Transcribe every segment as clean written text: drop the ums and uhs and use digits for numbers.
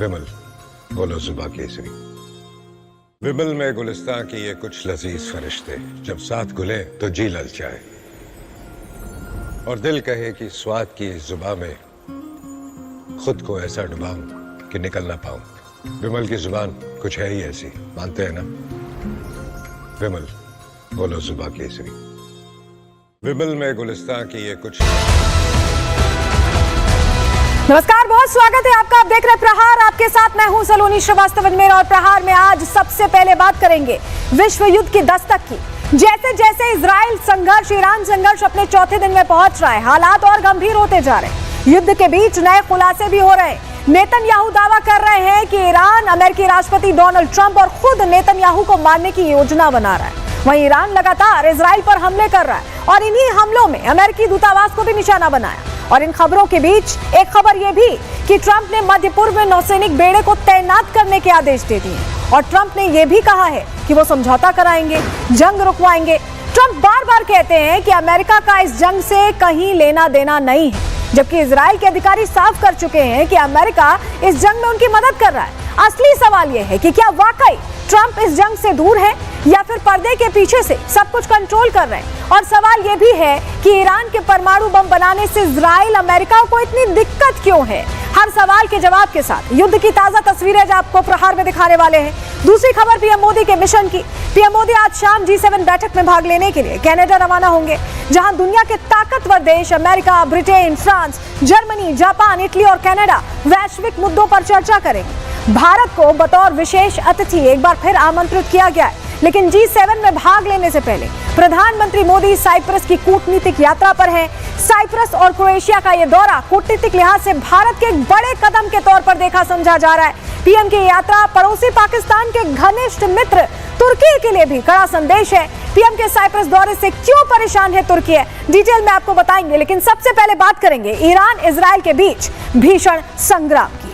विमल, बोलो जुबा केसरी। विमल में गुलिस्तां की ये कुछ लजीज फरिश्ते जब साथ घुले तो जी ललचाए और दिल कहे कि स्वाद की इस जुबा में खुद को ऐसा डुबाऊं कि निकल ना पाऊं। विमल की जुबान कुछ है ही ऐसी, मानते हैं ना? विमल, बोलो जुबा केसरी। विमल में गुलिस्तां की ये कुछ। नमस्कार, बहुत स्वागत है आपका। आप देख रहे प्रहार, आपके साथ मैं हूं सलोनी श्रीवास्तव अजमेर। और प्रहार में आज सबसे पहले बात करेंगे विश्व युद्ध की दस्तक की। जैसे जैसे इजराइल संघर्ष, ईरान संघर्ष अपने चौथे दिन में पहुंच रहा है, हालात और गंभीर होते जा रहे हैं। युद्ध के बीच नए खुलासे भी हो रहे हैं। नेतन्याहू दावा कर रहे हैं कि ईरान अमेरिकी राष्ट्रपति डोनाल्ड ट्रंप और खुद नेतन्याहू को मारने की योजना बना रहा है। वहीं ईरान लगातार इजराइल पर हमले कर रहा है और इन्हीं हमलों में अमेरिकी दूतावास को भी निशाना बनाया। और इन खबरों के बीच एक खबर यह भी कि ट्रंप ने मध्य पूर्व में नौसैनिक बेड़े को तैनात करने के आदेश दे दिए और ट्रंप ने यह भी कहा है कि वो समझौता कराएंगे, जंग रुकवाएंगे। ट्रंप बार बार कहते हैं कि अमेरिका का इस जंग से कहीं लेना देना नहीं है, जबकि इजराइल के अधिकारी साफ कर चुके हैं कि अमेरिका इस जंग में उनकी मदद कर रहा है। असली सवाल यह है कि क्या वाकई ट्रंप इस जंग से दूर है या फिर पर्दे के पीछे से सब कुछ कंट्रोल कर रहे हैं। और सवाल यह भी है कि ईरान के परमाणु बम बनाने से इजराइल अमेरिका को इतनी दिक्कत क्यों है। हर सवाल के जवाब के साथ युद्ध की ताजा तस्वीरें जो आपको प्रहार में दिखाने वाले हैं। दूसरी खबर पीएम मोदी के मिशन की। पीएम मोदी आज शाम G7 बैठक में भाग लेने के लिए कनाडा रवाना होंगे, जहां दुनिया के ताकतवर देश America, Britain, France, Germany, Japan, Italy और कनाडा वैश्विक मुद्दों पर चर्चा करेंगे। भारत को बतौर विशेष अतिथि एक बार फिर आमंत्रित किया गया है, लेकिन G7 में भाग लेने से पहले प्रधानमंत्री मोदी साइप्रस की कूटनीतिक यात्रा पर हैं। साइप्रस और क्रोएशिया का यह दौरा कूटनीतिक लिहाज से भारत के एक बड़े कदम के तौर पर देखा समझा जा रहा है। पीएम की यात्रा पड़ोसी पाकिस्तान के घनिष्ठ मित्र तुर्की के लिए भी कड़ा संदेश है। पीएम के साइप्रस दौरे से क्यों परेशान है तुर्की, डिटेल में आपको बताएंगे, लेकिन सबसे पहले बात करेंगे ईरान इजराइल के बीच भीषण संग्राम की।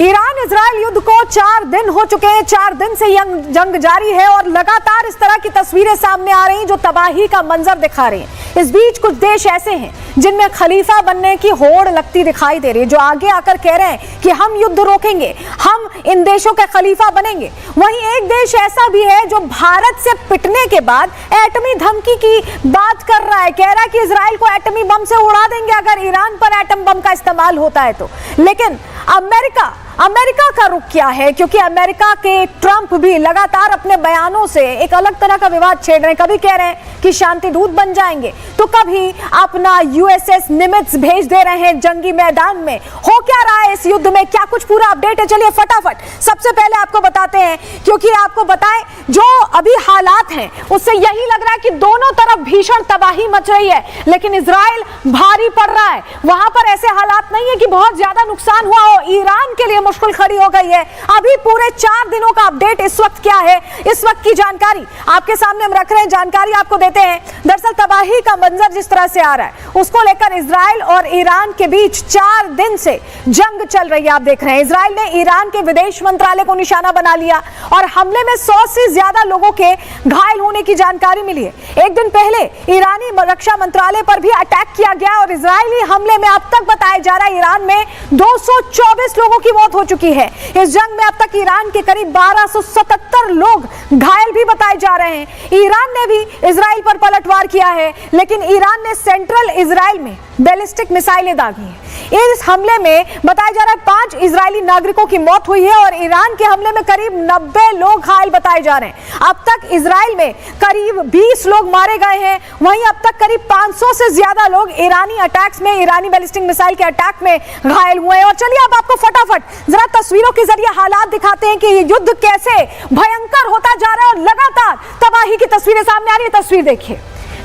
ईरान इजराइल युद्ध को 4 दिन हो चुके हैं। 4 दिन से जंग जारी है और लगातार इस तरह की तस्वीरें सामने आ रही हैं जो तबाही का मंजर दिखा रही हैं। इस बीच कुछ देश ऐसे हैं जिनमें खलीफा बनने की होड़ लगती दिखाई दे रही है, जो आगे आकर कह रहे हैं कि हम युद्ध रोकेंगे, हम इन देशों के खलीफा बनेंगे। वहीं एक देश ऐसा भी है जो भारत से पिटने के बाद एटमी धमकी की बात कर रहा है, कह रहा है कि इजराइल को एटमी बम से उड़ा देंगे अगर ईरान पर एटम बम का इस्तेमाल होता है तो। लेकिन अमेरिका का रुख क्या है, क्योंकि अमेरिका के ट्रंप भी लगातार अपने बयानों से एक अलग तरह का विवाद छेड़ रहे हैं। कभी कह रहे हैं कि शांति दूत बन जाएंगे, तो कभी अपना USS निमित्ज भेज दे रहे हैं जंगी मैदान में। हो क्या रहा है इस युद्ध में, क्या कुछ पूरा अपडेट है, चलिए फटाफट सबसे पहले आपको बताते हैं। क्योंकि आपको बताएं जो अभी हालात हैं उससे यही लग रहा है कि दोनों तरफ भीषण तबाही मच रही है, लेकिन इजराइल भारी पड़ रहा है। वहां पर ऐसे हालात नहीं है कि बहुत ज्यादा नुकसान हुआ हो, ईरान के लिए मुश्किल खड़ी हो गई है। अभी पूरे 4 दिनों का अपडेट इस वक्त क्या है, इस वक्त की जानकारी आपके सामने हम रख रहे हैं, जानकारी आपको देते हैं। दरअसल तबाही का मंजर जिस तरह से आ रहा है उसको लेकर इजराइल और ईरान के बीच 4 दिन से जंग चल रही है। आप देख रहे हैं इजराइल ने ईरान के विदेश मंत्रालय को निशाना बना लिया और हमले में 100 से ज्यादा लोगों के घायल होने की जानकारी मिली है। एक दिन पहले ईरानी रक्षा मंत्रालय पर भी अटैक किया गया और इजरायली हमले में अब तक बताया जा रहा है ईरान में 224 लोगों की मौत हो चुकी है। इस जंग में अब तक ईरान के करीब 1277 लोग घायल भी बताए जा रहे हैं। ईरान ने भी इजराइल पर पलटवार किया है, लेकिन ईरान ने सेंट्रल इजराइल में बैलिस्टिक मिसाइलें दागी हैं। इस हमले में बताया जा रहा है 5 इजरायली नागरिकों की मौत हुई है और ईरान के हमले में करीब 90 लोग घायल बताए जा रहे हैं। अब तक इजराइल में करीब 20 लोग मारे गए हैं, वहीं अब तक करीब 500 से ज्यादा लोग ईरानी अटैक्स में, ईरानी बैलिस्टिक मिसाइल के अटैक में घायल हुए हैं। और चलिए अब आपको फटाफट जरा तस्वीरों के जरिए हालात दिखाते हैं कि ये युद्ध कैसे भयंकर होता जा रहा है और लगातार तबाही की तस्वीरें सामने आ रही है। तस्वीर देखिए,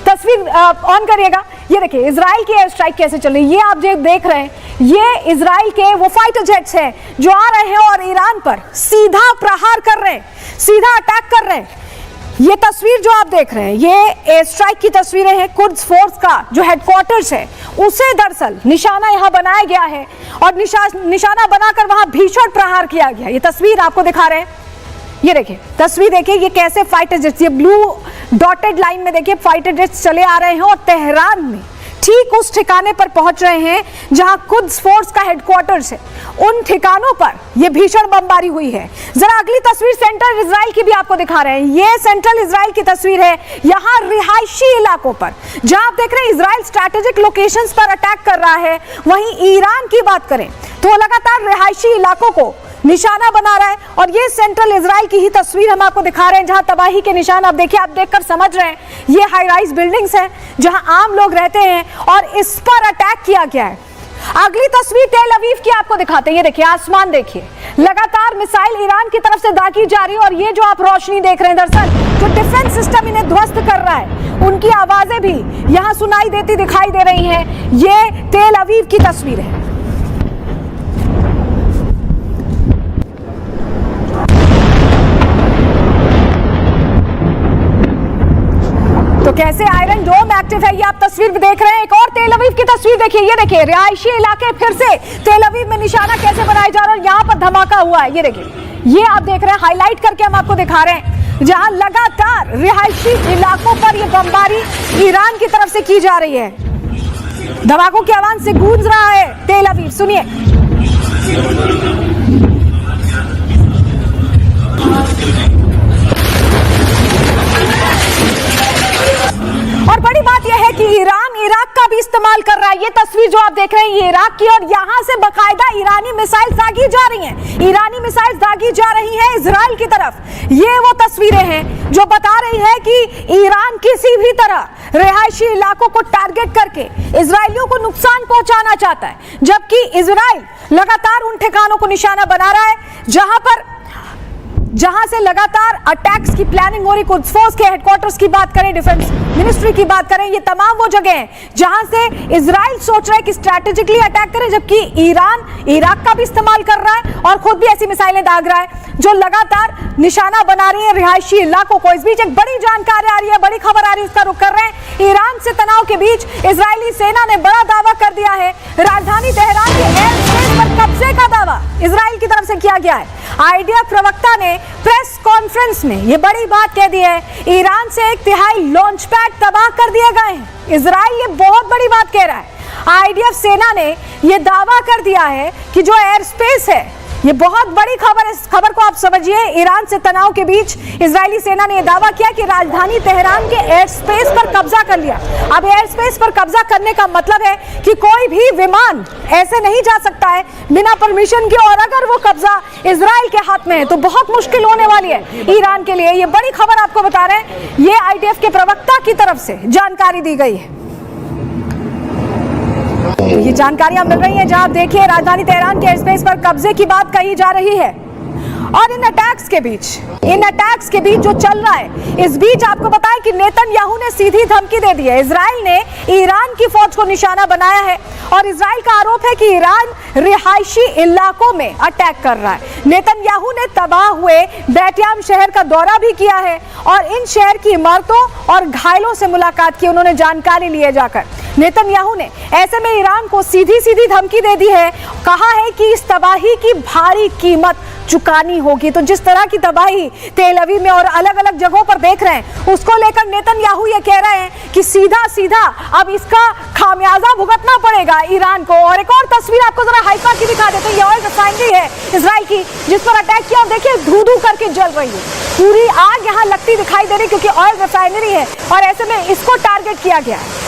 तस्वीर ऑन करिएगा। ये देखिए इजराइल की एयर स्ट्राइक कैसे चल रही है। ये आप जो देख रहे हैं, ये इजराइल के वो फाइटर जेट्स हैं जो आ रहे हैं और ईरान पर सीधा प्रहार कर रहे हैं, सीधा अटैक कर रहे हैं। ये तस्वीर जो आप देख रहे हैं, ये एयर स्ट्राइक की तस्वीरें हैं। कुद्स फोर्स का जो हेडक्वार्टर्स है उसे दरअसल निशाना यहां बनाया गया है और निशाना बनाकर वहां भीषण प्रहार किया गया। ये तस्वीर आपको दिखा रहे हैं, ये देखिए तस्वीर देखिए, ये कैसे फाइटर जेट्स, ये ब्लू डॉटेड लाइन में देखिए फाइटर जेट्स चले आ रहे हैं और तेहरान में ठीक उस ठिकाने पर पहुंच रहे हैं जहां कुद्स फोर्स का हेडक्वार्टर्स है। उन ठिकानों पर यह भीषण बमबारी हुई है। जरा अगली तस्वीर सेंट्रल इजराइल की भी आपको दिखा रहे हैं। यह सेंट्रल इजराइल की तस्वीर है, यहां रिहायशी इलाकों पर जहां आप देख रहे हैं इजराइल स्ट्रैटेजिक लोकेशंस पर अटैक कर रहा है। वहीं ईरान की बात करें तो लगातार रिहायशी इलाकों को निशाना बना रहा है और ये सेंट्रल इजराइल की ही तस्वीर हम आपको दिखा रहे हैं जहां तबाही के निशान आप देखिए, आप देखकर समझ रहे हैं ये हाई राइज बिल्डिंग्स हैं जहां आम लोग रहते हैं और इस पर अटैक किया गया है। अगली तस्वीर तेल अवीव की आपको दिखाते हैं। ये देखिए आसमान देखिए, लगातार मिसाइल ईरान की तरफ से दागी जा रही है और ये जो आप रोशनी देख रहे हैं दरअसल जो डिफेंस सिस्टम इन्हें ध्वस्त कर रहा है, उनकी आवाजें भी यहां सुनाई देती दिखाई दे रही हैं। ये तेल अवीव की तस्वीर है। तो कैसे आयरन डोम एक्टिव है, ये आप तस्वीर भी देख रहे हैं। एक और तेल अवीव की तस्वीर देखिए, ये देखिए रिहायशी इलाके फिर से तेल अवीव में निशाना कैसे बनाया जा रहा है और यहाँ पर धमाका हुआ है। ये देखिए, ये आप देख रहे हैं, हाईलाइट करके हम आपको दिखा रहे हैं जहां लगातार रिहायशी इलाकों पर यह बमबारी ईरान की तरफ से की जा रही है। धमाकों की आवाज से गूंज रहा है तेल अवीव, सुनिए। और बड़ी बात यह है कि ईरान इराक का भी इस्तेमाल कर रहा है। ये तस्वीर जो आप देख रहे हैं ये इराक की और यहां से बकायदा ईरानी मिसाइल दागी जा रही हैं। ईरानी मिसाइल दागी जा रही हैं इजराइल की तरफ। ये वो तस्वीरें हैं जो बता रही है कि ईरान किसी भी तरह रिहायशी इलाकों को टारगेट करके इजरायलियों को नुकसान पहुंचाना चाहता है, जबकि इजराइल लगातार उन ठिकानों को निशाना बना रहा है जहां से लगातार अटैक्स की प्लानिंग हो रही। कुद्स फोर्स के हेडक्वार्टर्स की बात करें, डिफेंस मिनिस्ट्री की बात करें, ये तमाम वो जगह हैं जहां से इजराइल सोच रहा है कि स्ट्रैटेजिकली अटैक करे, जबकि ईरान इराक का भी इस्तेमाल कर रहा है और खुद भी ऐसी मिसाइलें दाग रहा है जो लगातार निशाना बना रही है रिहायशी इलाकों को। इस बीच एक बड़ी जानकारी आ रही है, बड़ी खबर आ रही है, उसका रुख कर रहे हैं। ईरान से तनाव के बीच इजरायली सेना ने बड़ा दावा कर दिया है। राजधानी तेहरान के एयर स्पेस पर कब्जे का दावा इजराइल की तरफ से किया गया है। आईडीएफ प्रवक्ता ने प्रेस कॉन्फ्रेंस में यह बड़ी बात कह दी है, ईरान से 1/3 लॉन्च पैड तबाह कर दिए गए हैं। इजराइल ये बहुत बड़ी बात कह रहा है। आईडीएफ सेना ने यह दावा कर दिया है कि जो एयर स्पेस है, ये बहुत बड़ी खबर है। इस खबर को आप समझिए। ईरान से तनाव के बीच इजरायली सेना ने यह दावा किया कि राजधानी तेहरान के एयर स्पेस पर कब्जा कर लिया। अब एयर स्पेस पर कब्जा करने का मतलब है कि कोई भी विमान ऐसे नहीं जा सकता है बिना परमिशन के, और अगर वो कब्जा इजराइल के हाथ में है तो बहुत मुश्किल होने वाली है ईरान के लिए। ये बड़ी खबर आपको बता रहे हैं, ये आईडीएफ के प्रवक्ता की तरफ से जानकारी दी गई है। तो ये जानकारियां मिल रही हैं जहां आप देखिए राजधानी तेहरान के एयर स्पेस पर कब्जे की बात कही जा रही है। और इन अटैक्स के बीच जो चल रहा है, इस बीच आपको बताएं कि नेतन्याहू ने सीधी धमकी दे दी है। इजराइल ने ईरान की फौज को निशाना बनाया है और इजराइल का आरोप है कि ईरान रिहायशी इलाकों में अटैक कर रहा है। नेतन्याहू ने तबाह हुए बैटियाम शहर का दौरा भी किया है और इन शहर की इमारतों और घायलों से मुलाकात की, उन्होंने जानकारी लिए जाकर। नेतन्याहू ने ऐसे में ईरान को सीधी सीधी धमकी दे दी है, कहा है कि इस तबाही की भारी कीमत चुकानी होगी। तो जिस तरह की तबाही तेल अवीव में और अलग अलग जगहों पर देख रहे हैं, उसको लेकर नेतन्याहू ये कह रहे हैं कि सीधा सीधा अब इसका खामियाजा भुगतना पड़ेगा ईरान को। और एक और तस्वीर आपको जरा हाइफा की दिखा देते हैं। ये ऑयल रिफाइनरी है इजराइल की जिस पर अटैक किया और देखिए धू धू करके जल रही है, पूरी आग यहाँ लगती दिखाई दे रही क्योंकि ऑयल रिफाइनरी है और ऐसे में इसको टारगेट किया गया है।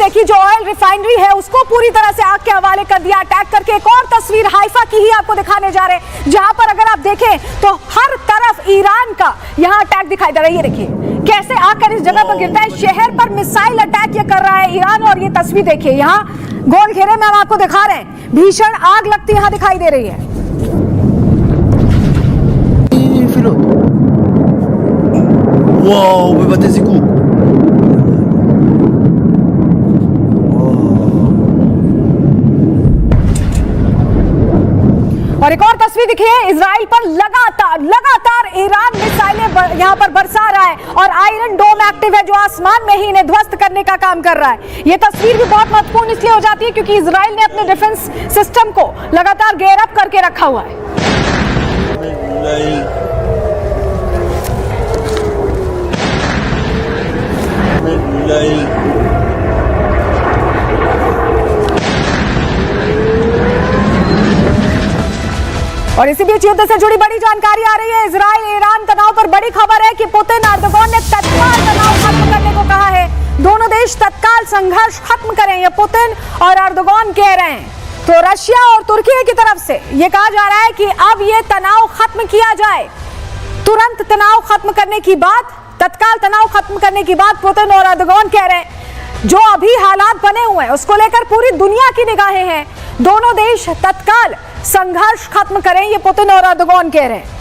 देखी जो ऑयल रिफाइनरी है उसको पूरी तरह से आग के हवाले कर दिया अटैक करके। एक और तस्वीर हाइफा की ही आपको दिखाने जा रहे हैं, जहां पर अगर आप देखें तो हर तरफ ईरान का यहां अटैक दिखाई दे रहा है। ये देखिए कैसे आकर इस जगह पर गिरता है, शहर पर मिसाइल अटैक ये कर रहा है ईरान। और ये तस्वीर देखिए, यहाँ गोल घेरे में हम आपको दिखा रहे हैं, भीषण आग लगती यहां दिखाई दे रही है। Wow, wybatę z kup. और एक और तस्वीर देखिए, इजराइल पर लगातार ईरान मिसाइलें यहां पर बरसा रहा है और आयरन डोम एक्टिव है जो आसमान में ही इन्हें ध्वस्त करने का काम कर रहा है। यह तस्वीर भी बहुत महत्वपूर्ण इसलिए हो जाती है क्योंकि इजराइल ने अपने डिफेंस सिस्टम को लगातार गेयर अप करके रखा हुआ है। और इसी बीच युद्ध से जुड़ी बड़ी जानकारी आ रही है। इजराइल ईरान तनाव पर बड़ी खबर है कि पुतिन एर्दोगन ने तत्काल तनाव खत्म करने को कहा है। दोनों देश तत्काल संघर्ष खत्म करें, ये पुतिन और एर्दोगन कह रहे हैं। तो रशिया और तुर्की की तरफ से ये कहा जा रहा है कि अब ये तनाव खत्म किया जाए। तुरंत तनाव खत्म करने की बात, तत्काल तनाव खत्म करने की बात पुतिन और एर्दोगन कह रहे हैं। जो अभी हालात बने हुए हैं उसको लेकर पूरी दुनिया की निगाहें हैं। दोनों देश तत्काल संघर्ष खत्म करें, ये पुतिन और एर्दोगन कह रहे हैं।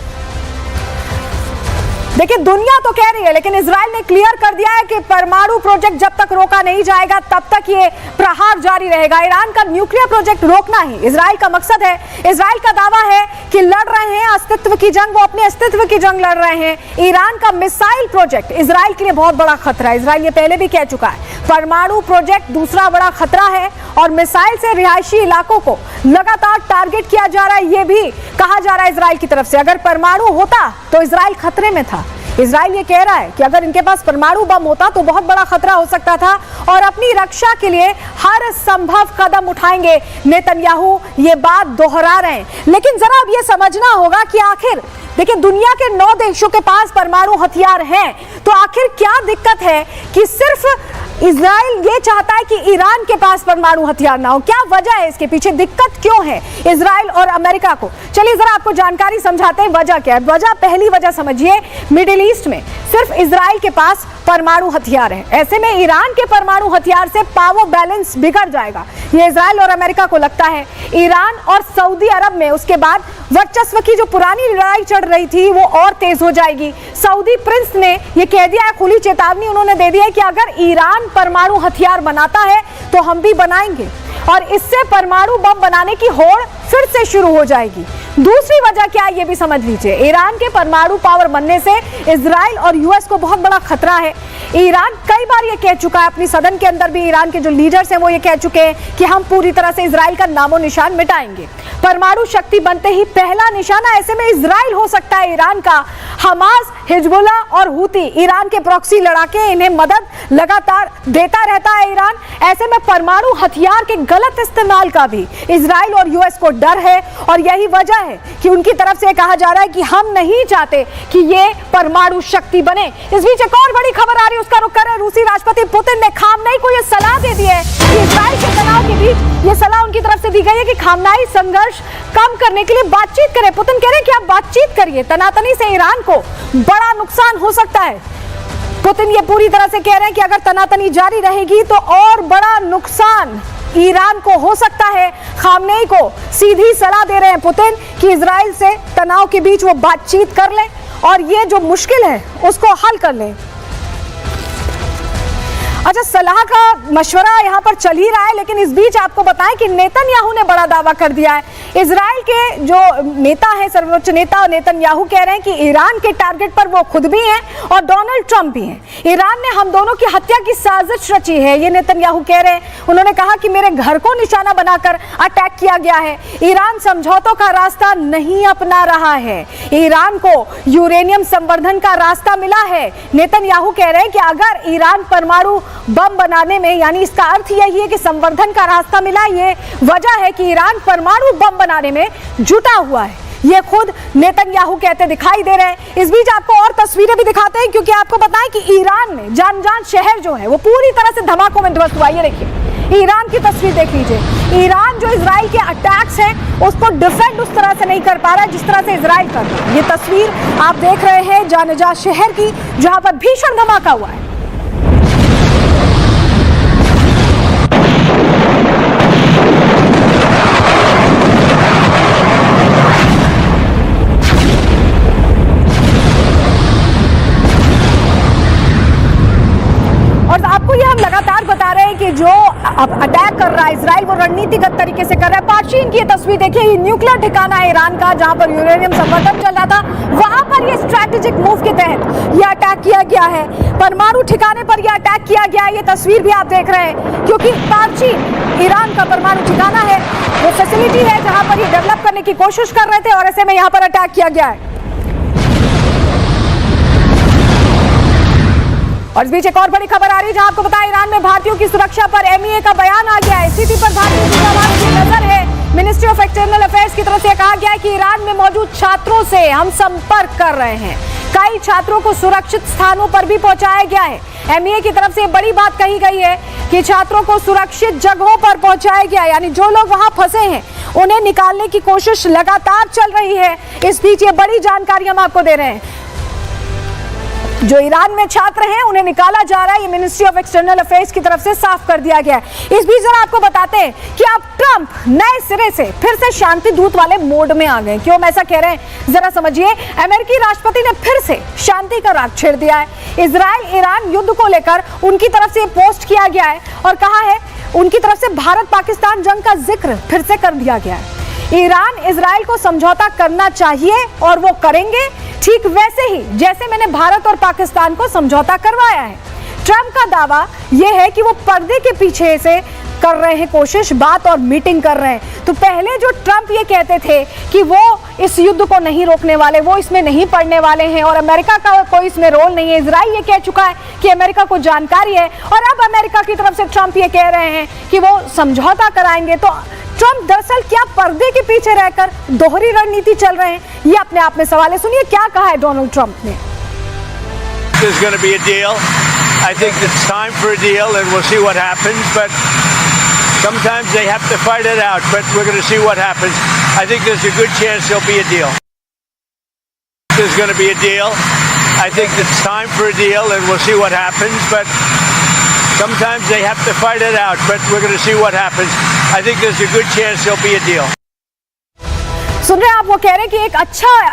देखिए दुनिया तो कह रही है लेकिन इजराइल ने क्लियर कर दिया है कि परमाणु प्रोजेक्ट जब तक रोका नहीं जाएगा तब तक ये प्रहार जारी रहेगा। ईरान का न्यूक्लियर प्रोजेक्ट रोकना ही इजराइल का मकसद है। इजराइल का दावा है कि लड़ रहे हैं अस्तित्व की जंग, वो अपने अस्तित्व की जंग लड़ रहे हैं। ईरान का मिसाइल प्रोजेक्ट इजराइल के लिए बहुत बड़ा खतरा है। इजराइल ये पहले भी कह चुका है, परमाणु प्रोजेक्ट दूसरा बड़ा खतरा है और मिसाइल से रिहायशी इलाकों को लगातार टारगेट किया जा रहा है। ये भी कहा जा रहा है इजराइल की तरफ से अगर परमाणु होता तो इजराइल खतरे में था। इजराइल ये कह रहा है कि अगर इनके पास परमाणु बम होता तो बहुत बड़ा खतरा हो सकता था और अपनी रक्षा के लिए हर संभव कदम उठाएंगे। नेतन्याहू ये बात दोहरा रहे हैं। लेकिन जरा अब ये समझना होगा कि आखिर देखिए दुनिया के 9 देशों के पास परमाणु हथियार हैं, तो आखिर क्या दिक्कत है कि सिर्फ इजराइल ये चाहता है कि ईरान के पास परमाणु हथियार ना हो? क्या वजह है इसके पीछे, दिक्कत क्यों है इजराइल और अमेरिका को? चलिए जरा आपको जानकारी समझाते हैं वजह क्या है। वजह, पहली वजह समझिए, मिडिल ईस्ट में सिर्फ इजराइल के पास परमाणु हथियार है। ऐसे में ईरान के परमाणु हथियार से पावर बैलेंस बिगड़ जाएगा, ये इजराइल और अमेरिका को लगता है। ईरान और सऊदी अरब में उसके बाद वर्चस्व की जो पुरानी लड़ाई चढ़ रही थी वो और तेज हो जाएगी। सऊदी प्रिंस ने ये कह दिया है, खुली चेतावनी उन्होंने दे दी है कि अगर ईरान परमाणु हथियार बनाता है तो हम भी बनाएंगे और इससे परमाणु बम बनाने की होड़ फिर से शुरू हो जाएगी। दूसरी वजह क्या है ये भी समझ लीजिए। ईरान के परमाणु पावर बनने से इजराइल और यूएस को बहुत बड़ा खतरा है। ईरान कई बार ये कह चुका है, अपनी सदन के अंदर भी ईरान के जो लीडर्स हैं वो ये कह चुके हैं कि हम पूरी तरह से इजराइल का नामो निशान मिटाएंगे। परमाणु शक्ति बनते ही पहला निशाना ऐसे में इजराइल हो सकता है ईरान का। हमास, हिजबुल्ला और हूती ईरान के प्रॉक्सी लड़ाके, इन्हें मदद लगातार देता रहता है ईरान। ऐसे में परमाणु हथियार के गलत इस्तेमाल का भी इजराइल और यूएस को डर है और यही वजह है कि उनकी तरफ से कहा जा रहा है कि हम नहीं चाहते कि ये परमाणु शक्ति बने। इस बीच एक और बड़ी खबर आ रही है, उसका रुख कर रहे हैं। रूसी राष्ट्रपति पुतिन ने खामनेई को यह सलाह दे दी है कि इजराइल के तनाव के बीच ये सलाह उनकी तरफ से दी गई है कि खामनेई संघर्ष कम करने के लिए बातचीत करें। पुतिन कह रहे हैं कि आप बातचीत करिए, तनातनी से ईरान को बड़ा नुकसान हो सकता है। पुतिन ये पूरी तरह से कह रहे हैं कि अगर तनातनी जारी रहेगी तो और बड़ा नुकसान ईरान को हो सकता है। खामनेई को सीधी सलाह दे रहे हैं पुतिन कि इजराइल से तनाव के बीच वो बातचीत कर लें और ये जो मुश्किल है उसको हल कर लें। अच्छा, सलाह का मशवरा यहाँ पर चल ही रहा है, लेकिन इस बीच आपको बताएं कि नेतन्याहू ने बड़ा दावा कर दिया है। इजराइल के जो नेता है, सर्वोच्च नेता नेतन्याहू कह रहे हैं कि ईरान के टारगेट पर वो खुद भी हैं और डोनाल्ड ट्रंप भी हैं। ईरान ने हम दोनों की हत्या की साजिश रची है, ये नेतन्याहू कह रहे हैं। उन्होंने कहा कि मेरे घर को निशाना बनाकर अटैक किया गया है। ईरान समझौतों का रास्ता नहीं अपना रहा है, ईरान को यूरेनियम संवर्धन का रास्ता मिला है। नेतन्याहू कह रहे हैं कि अगर ईरान परमाणु बम बनाने में, यानी इसका अर्थ यही है कि संवर्धन का रास्ता मिला, ये वजह है कि ईरान परमाणु बम बनाने में जुटा हुआ है। ये खुद नेतन्याहू कहते दिखाई दे रहे हैं। इस बीच आपको और तस्वीरें भी दिखाते हैं, क्योंकि आपको बताएं कि ईरान में जानजान शहर जो है वो पूरी तरह से धमाकों में ध्वस्त हुआ। ये देखिए ईरान की तस्वीर देख लीजिए। ईरान जो इजराइल के अटैक्स हैं उसको डिफेंड उस तरह से नहीं कर पा रहा है जिस तरह से इजराइल कर रहा है। ये तस्वीर आप देख रहे हैं जानजा शहर की, जहां पर भीषण धमाका हुआ है। और आपको ये हम लगातार बता रहे हैं कि जो अटैक कर रहा है इजराइल वो रणनीतिगत तरीके से कर रहा है। पार्शीन की ये तस्वीर देखिए, ये न्यूक्लियर ठिकाना है ईरान का, जहां पर यूरेनियम संवर्धन चल रहा था। वहां पर ये स्ट्रैटेजिक मूव के तहत ये अटैक किया गया है। परमाणु ठिकाने पर यह अटैक किया गया है। ये तस्वीर भी आप देख रहे हैं, क्योंकि पार्शीन ईरान का परमाणु ठिकाना है, वो फैसिलिटी है जहां पर ये डेवलप करने की कोशिश कर रहे थे और ऐसे में यहाँ पर अटैक किया गया है। और इस बीच एक और बड़ी खबर आ रही है, जहां आपको बताया ईरान में भारतीयों की सुरक्षा पर एमईए का बयान आ गया है। स्थिति पर भारतीय दूतावास की नजर है। मिनिस्ट्री ऑफ एक्सटर्नल अफेयर्स की तरफ से कहा गया है कि ईरान में मौजूद छात्रों से हम संपर्क कर रहे हैं। कई छात्रों को सुरक्षित स्थानों पर भी पहुंचाया गया है। एमईए की तरफ से बड़ी बात कही गई है कि छात्रों को सुरक्षित जगहों पर पहुंचाया गया, यानी जो लोग वहां फंसे हैं उन्हें निकालने की कोशिश लगातार चल रही है। इस बीच ये बड़ी जानकारी हम आपको दे रहे हैं। जो ईरान में छात्र हैं उन्हें निकाला जा रहा है, ये मिनिस्ट्री ऑफ एक्सटर्नल अफेयर्स की तरफ से साफ कर दिया गया है। इस बीच जरा आपको बताते हैं कि अब ट्रंप नए सिरे से फिर से शांति दूत वाले मोड में आ गए। क्यों हम ऐसा कह रहे हैं जरा समझिए। अमेरिकी राष्ट्रपति ने फिर से शांति का राग छेड़ दिया है। इजराइल ईरान युद्ध को लेकर उनकी तरफ से पोस्ट किया गया है और कहा है उनकी तरफ से भारत पाकिस्तान जंग का जिक्र फिर से कर दिया गया है। ईरान इजराइल को समझौता करना चाहिए और वो करेंगे, ठीक वैसे ही जैसे मैंने भारत और पाकिस्तान को समझौता करवाया है। ट्रंप का दावा यह है कि वो पर्दे के पीछे से कर रहे हैं कोशिश, बात और मीटिंग कर रहे हैं। तो पहले जो ट्रंप ये कहते थे कि वो इस युद्ध को नहीं रोकने वाले, वो इसमें नहीं पड़ने वाले हैं और अमेरिका का कोई इसमें रोल नहीं है। इजराइल ये कह चुका है कि अमेरिका को जानकारी है और अब अमेरिका की तरफ से ट्रंप ये कह रहे हैं कि वो समझौता कराएंगे। तो ट्रंप दरअसल क्या पर्दे के पीछे रहकर दोहरी रणनीति चल रहे हैं, ये अपने आप में सवाल है। सुनिए क्या कहा है डोनाल्ड ट्रंप ने। There's going to be a deal. I think it's time for a deal and we'll see what happens, but sometimes they have to fight it out, but we're going to see what happens. I think there's a good chance there'll be a deal. There's going to be a deal. I think it's time for a deal and we'll see what happens, but sometimes they have to fight it out, but we're going to see what happens. I think there's a good chance there'll be a deal. सुन रहे हैं आप, वो कह रहे हैं कि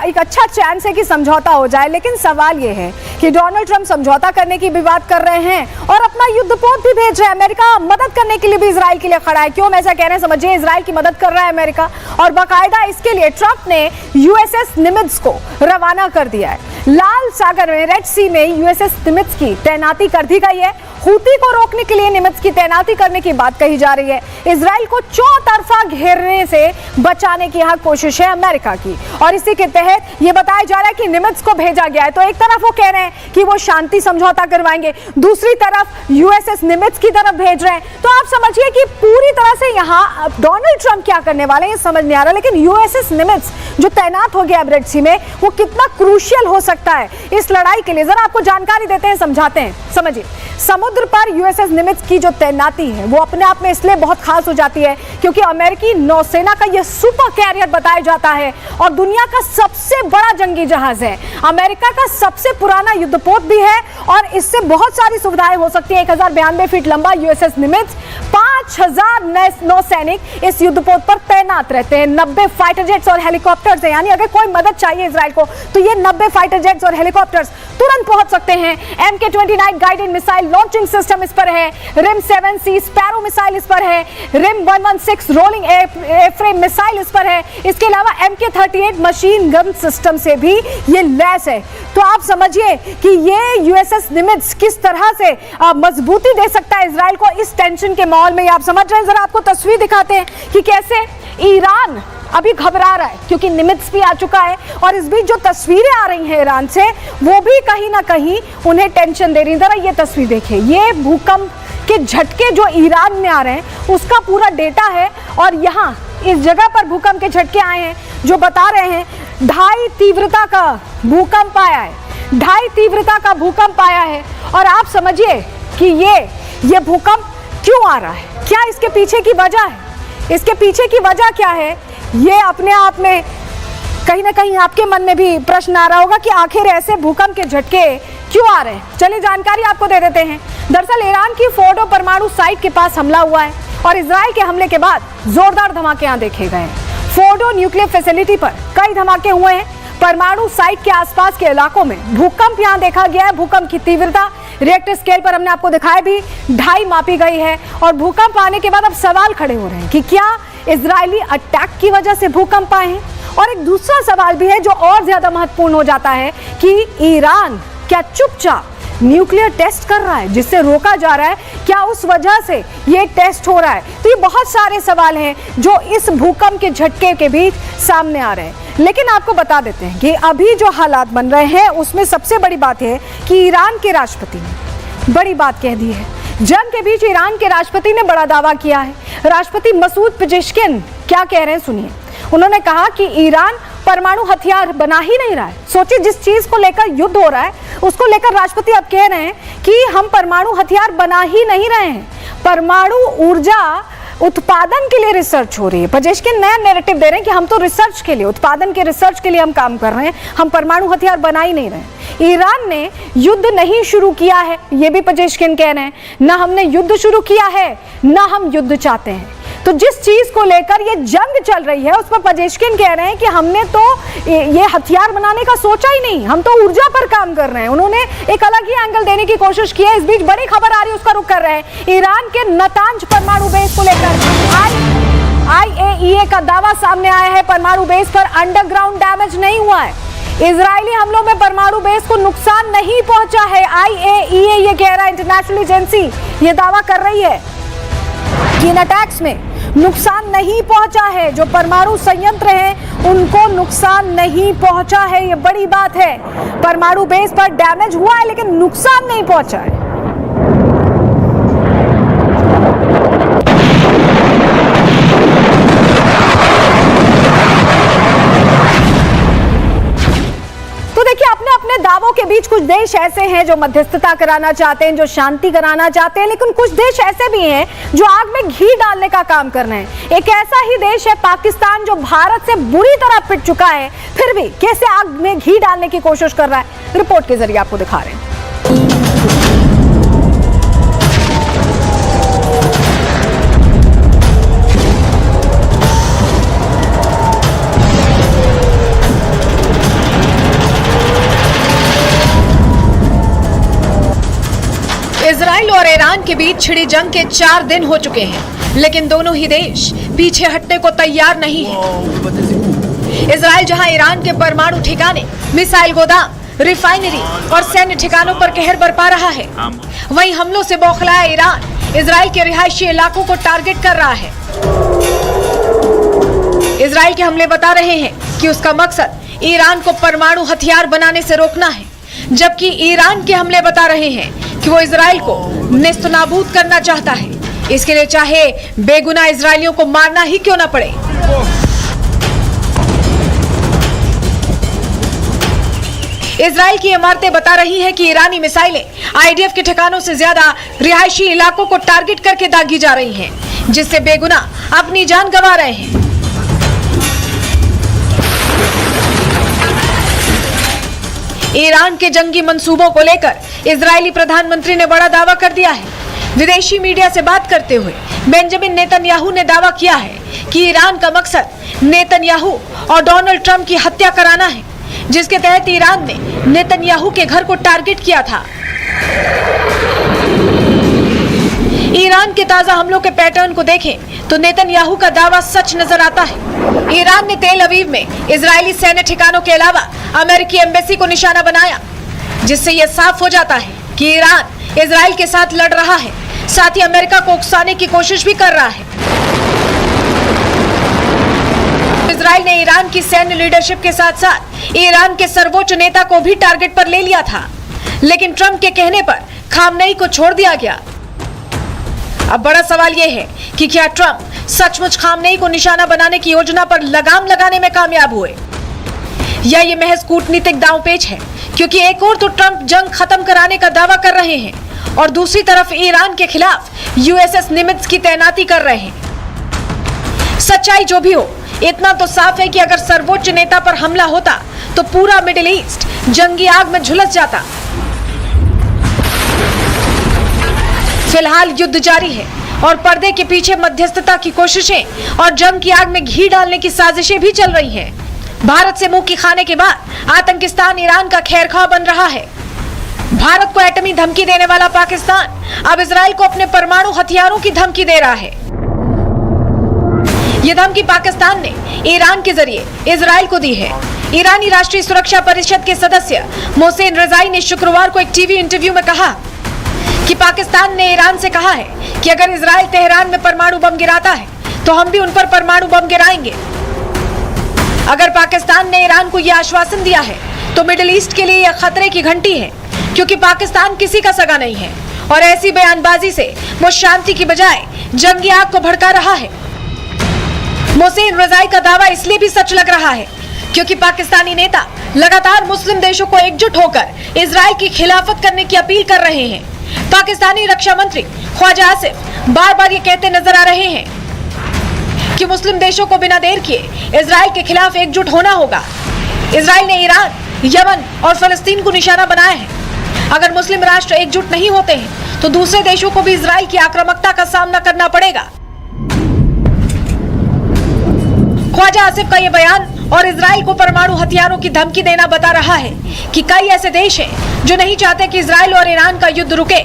एक अच्छा चांस है कि समझौता हो जाए, लेकिन सवाल ये है कि डोनाल्ड ट्रंप समझौता करने की भी बात कर रहे हैं और अपना युद्धपोत भी भेज रहे हैं। अमेरिका मदद करने के लिए भी इजराइल के लिए खड़ा है। क्यों हम ऐसा कह रहे हैं समझिए। इजराइल की मदद कर रहा है अमेरिका और बाकायदा इसके लिए ट्रंप ने यूएसएस निमित्ज को रवाना कर दिया है। लाल सागर में, रेड सी में यूएसएस निमित्ज की तैनाती कर दी गई है। हूती को रोकने के लिए निमित्ज की तैनाती करने की बात कही जा रही है। इजराइल को चौतरफा घेरने से बचाने की यह कोशिश है अमेरिका की और इसी के तहत यह बताया जा रहा है कि निमित्ज को भेजा गया है। तो एक तरफ वो कह रहे हैं कि वो शांति समझौता करवाएंगे, दूसरी तरफ यूएसएस निमित्ज की तरफ भेज रहे हैं। तो आप समझिए कि पूरी तरह से यहाँ डोनाल्ड ट्रंप क्या करने वाले हैं समझ नहीं आ रहा। लेकिन यूएसएस निमित्ज जो तैनात हो गया रेड सी में, वो कितना क्रूशियल हो सकता है इस लड़ाई के लिए, जरा आपको जानकारी देते हैं, समझाते हैं। समझिए, समुद्र पर यूएसएस निमित्ज की जो तैनाती है वो अपने आप में इसलिए बहुत खास हो जाती है क्योंकि अमेरिकी नौसेना का यह सुपर कैरियर बताया जाता है और दुनिया का सबसे बड़ा जंगी जहाज है। अमेरिका का सबसे पुराना युद्धपोत भी है और इससे बहुत सारी सुविधाएं हो सकती है। 1092 फीट लंबा यूएसएस निमित्ज, 5000 नौसैनिक इस युद्धपोत पर तैनात रहते हैं। 90 फाइटर जेट्स और हेलीकॉप्टर्स हैं, यानी अगर कोई मदद चाहिए इजराइल को तो ये 90 फाइटर जेट्स और हेलीकॉप्टर्स तुरंत पहुंच सकते हैं। MK-29 guided missile launching system इस पर है, रिम 7C स्पैरो मिसाइल इस पर है, रिम 116 रोलिंग एयरफ्रेम मिसाइल इस पर है। इसके अलावा MK-38 मशीन गन सिस्टम से भी ये लैस है। तो आप समझिए कि ये यूएसएस निमित्ज किस तरह से मजबूती दे सकता है इजराइल को इस टेंशन के माहौल में। आप समझ रहे हैं, जरा आपको तस्वीर दिखाते हैं कि कैसे ईरान अभी घबरा रहा है क्योंकि निमित्ज भी आ चुका है और इस बीच जो तस्वीरें आ रही हैं ईरान से वो भी कहीं ना कहीं उन्हें टेंशन दे रही है। जरा ये तस्वीर देखिए, ये भूकंप के झटके जो ईरान में आ रहे हैं उसका पूरा डेटा है और यहाँ इस जगह पर भूकंप के झटके आए हैं जो बता रहे हैं 2.5 तीव्रता का भूकंप आया है, 2.5 तीव्रता का भूकंप आया है। और आप समझिए कि ये भूकंप क्यों आ रहा है, क्या इसके पीछे की वजह है, इसके पीछे की वजह क्या है, ये अपने आप में कहीं ना कहीं आपके मन में भी प्रश्न आ रहा होगा कि आखिर ऐसे भूकंप के झटके क्यों आ रहे हैं। चलिए जानकारी आपको दे देते हैं। दरअसल ईरान की फोर्डो परमाणु साइट के पास हमला हुआ है और इजराइल के हमले के बाद जोरदार धमाके यहां देखे गए हैं। फोर्डो न्यूक्लियर फैसिलिटी पर कई धमाके हुए हैं। परमाणु साइट के आसपास के इलाकों में भूकंप यहां देखा गया है। भूकंप की तीव्रता रिएक्टर स्केल पर हमने आपको दिखाया भी 2.5 मापी गई है। और भूकंप आने के बाद अब सवाल खड़े हो रहे हैं कि क्या इजरायली अटैक की वजह से भूकंप आए हैं। और एक दूसरा सवाल भी है जो और ज्यादा महत्वपूर्ण हो जाता है कि ईरान क्या चुपचाप न्यूक्लियर टेस्ट कर रहा है जिससे रोका जा रहा है, क्या उस वजह से ये टेस्ट हो रहा है। तो ये बहुत सारे सवाल हैं जो इस भूकंप के झटके के बीच सामने आ रहे हैं। लेकिन आपको बता देते हैं कि अभी जो हालात बन रहे हैं उसमें सबसे बड़ी बात है कि ईरान के राष्ट्रपति ने बड़ी बात कह दी है। जंग के बीच ईरान के राष्ट्रपति ने बड़ा दावा किया है। राष्ट्रपति मसूद पेजेश्किन क्या कह रहे हैं सुनिए। उन्होंने कहा कि ईरान परमाणु हथियार बना ही नहीं रहा है। सोचिए जिस चीज को लेकर युद्ध हो रहा है उसको लेकर राष्ट्रपति अब कह रहे हैं कि हम परमाणु हथियार बना ही नहीं रहे हैं, परमाणु ऊर्जा उत्पादन के लिए रिसर्च हो रही है। पेजेश्किन नया नैरेटिव दे रहे हैं कि हम तो रिसर्च के लिए, उत्पादन के रिसर्च के लिए हम काम कर रहे हैं, हम परमाणु हथियार बना ही नहीं रहे। ईरान ने युद्ध नहीं शुरू किया है, ये भी पेजेश्किन कह रहे हैं। ना हमने युद्ध शुरू किया है, ना हम युद्ध चाहते हैं। तो जिस चीज को लेकर ये जंग चल रही है उस पर पेजेश्किन कह रहे हैं कि हमने तो ये हथियार बनाने का सोचा ही नहीं, हम तो ऊर्जा पर काम कर रहे हैं। उन्होंने एक अलग ही एंगल देने की कोशिश की है। इस बीच बड़ी खबर आ रही है, उसका रुख कर रहे हैं। ईरान के नतांज परमाणु बेस को लेकर IAEA का दावा सामने आया है, परमाणु बेस पर अंडरग्राउंड डैमेज नहीं हुआ है। इजरायली हमलों में परमाणु बेस को नुकसान नहीं पहुंचा है। IAEA ये कह रहा है, इंटरनेशनल एजेंसी ये दावा कर रही है कि इन अटैक्स में नुकसान नहीं पहुंचा है। जो परमाणु संयंत्र हैं उनको नुकसान नहीं पहुंचा है, ये बड़ी बात है। परमाणु बेस पर डैमेज हुआ है लेकिन नुकसान नहीं पहुंचा है। तो देखिए अपने अपने दावों के बीच कुछ देश ऐसे हैं जो मध्यस्थता कराना चाहते हैं, जो शांति कराना चाहते हैं, लेकिन कुछ देश ऐसे भी हैं जो आग में घी डालने का काम कर रहे हैं। एक ऐसा ही देश है पाकिस्तान जो भारत से बुरी तरह पिट चुका है, फिर भी कैसे आग में घी डालने की कोशिश कर रहा है, रिपोर्ट के जरिए आपको दिखा रहे हैं। इजराइल और ईरान के बीच छिड़ी जंग के 4 दिन हो चुके हैं, लेकिन दोनों ही देश पीछे हटने को तैयार नहीं है। इजराइल जहां ईरान के परमाणु ठिकाने, मिसाइल गोदाम, रिफाइनरी और सैन्य ठिकानों पर कहर बरपा रहा है, वहीं हमलों से बौखलाया ईरान इजराइल के रिहायशी इलाकों को टारगेट कर रहा है। इजराइल के हमले बता रहे हैं कि उसका मकसद ईरान को परमाणु हथियार बनाने से रोकना है, जबकि ईरान के हमले बता रहे हैं कि वो इजराइल को नेस्तनाबूद करना चाहता है। इसके लिए चाहे बेगुनाह इजरायलियों को मारना ही क्यों न पड़े। इजराइल की इमारतें बता रही हैं कि ईरानी मिसाइलें आईडीएफ के ठिकानों से ज्यादा रिहायशी इलाकों को टारगेट करके दागी जा रही हैं, जिससे बेगुनाह अपनी जान गंवा रहे हैं। ईरान के जंगी मंसूबों को लेकर इजरायली प्रधानमंत्री ने बड़ा दावा कर दिया है। विदेशी मीडिया से बात करते हुए बेंजामिन नेतन्याहू ने दावा किया है कि ईरान का मकसद नेतन्याहू और डोनाल्ड ट्रंप की हत्या कराना है, जिसके तहत ईरान ने नेतन्याहू के घर को टारगेट किया था। ईरान के ताजा हमलों के पैटर्न को देखें तो नेतन्याहू का दावा सच नजर आता है। ईरान ने तेल अवीव में इजरायली सैन्य ठिकानों के अलावा अमेरिकी एम्बेसी को निशाना बनाया, जिससे यह साफ हो जाता है कि ईरान इजराइल के साथ लड़ रहा है, साथ ही अमेरिका को उकसाने की कोशिश भी कर रहा है। इजराइल ने ईरान की सैन्य लीडरशिप के साथ साथ ईरान के सर्वोच्च नेता को भी टारगेट पर ले लिया था, लेकिन ट्रंप के कहने पर खामनेई को छोड़ दिया गया। अब बड़ा सवाल यह है कि क्या ट्रंप सचमुच खामनेई को निशाना बनाने की योजना पर लगाम लगाने में कामयाब हुए, या ये महज कूटनीतिक दांवपेच है? क्योंकि एक और तो ट्रंप जंग खत्म कराने का दावा कर रहे हैं और दूसरी तरफ ईरान के खिलाफ यूएसएस निमित्ज की तैनाती कर रहे हैं। सच्चाई जो भी हो, इतना तो साफ है कि अगर सर्वोच्च नेता पर हमला होता तो पूरा मिडिल ईस्ट जंगी आग में झुलस जाता। फिलहाल युद्ध जारी है और पर्दे के पीछे मध्यस्थता की कोशिशें और जंग की आग में घी डालने की साजिशें भी चल रही हैं। भारत से मुंह की खाने के बाद आतंकिस्तान ईरान का खैरखा बन रहा है। भारत को एटमी धमकी देने वाला पाकिस्तान अब इजराइल को अपने परमाणु हथियारों की धमकी दे रहा है। यह धमकी पाकिस्तान ने ईरान के जरिए इजराइल को दी है। ईरानी राष्ट्रीय सुरक्षा परिषद के सदस्य मोहसेन रजाई ने शुक्रवार को एक टीवी इंटरव्यू में कहा कि पाकिस्तान ने ईरान से कहा है कि अगर इजराइल तेहरान में परमाणु बम गिराता है तो हम भी उन पर परमाणु बम गिराएंगे। अगर पाकिस्तान ने ईरान को यह आश्वासन दिया है तो मिडिल ईस्ट के लिए यह खतरे की घंटी है, क्योंकि पाकिस्तान किसी का सगा नहीं है और ऐसी बयानबाजी से वो शांति की बजाय जंगी आग को भड़का रहा है। मोहसेन रजाई का दावा इसलिए भी सच लग रहा है क्योंकि पाकिस्तानी नेता लगातार मुस्लिम देशों को एकजुट होकर इजराइल की खिलाफत करने की अपील कर रहे हैं। पाकिस्तानी रक्षा मंत्री ख्वाजा आसिफ बार बार ये कहते नजर आ रहे हैं कि मुस्लिम देशों को बिना देर किए इजराइल के खिलाफ एकजुट होना होगा। इजराइल ने ईरान, यमन और फलस्तीन को निशाना बनाया है। अगर मुस्लिम राष्ट्र एकजुट नहीं होते हैं तो दूसरे देशों को भी इजराइल की आक्रामकता का सामना करना पड़ेगा। ख्वाजा आसिफ का यह बयान और इजराइल को परमाणु हथियारों की धमकी देना बता रहा है कि कई ऐसे देश हैं जो नहीं चाहते कि इजराइल और ईरान का युद्ध रुके।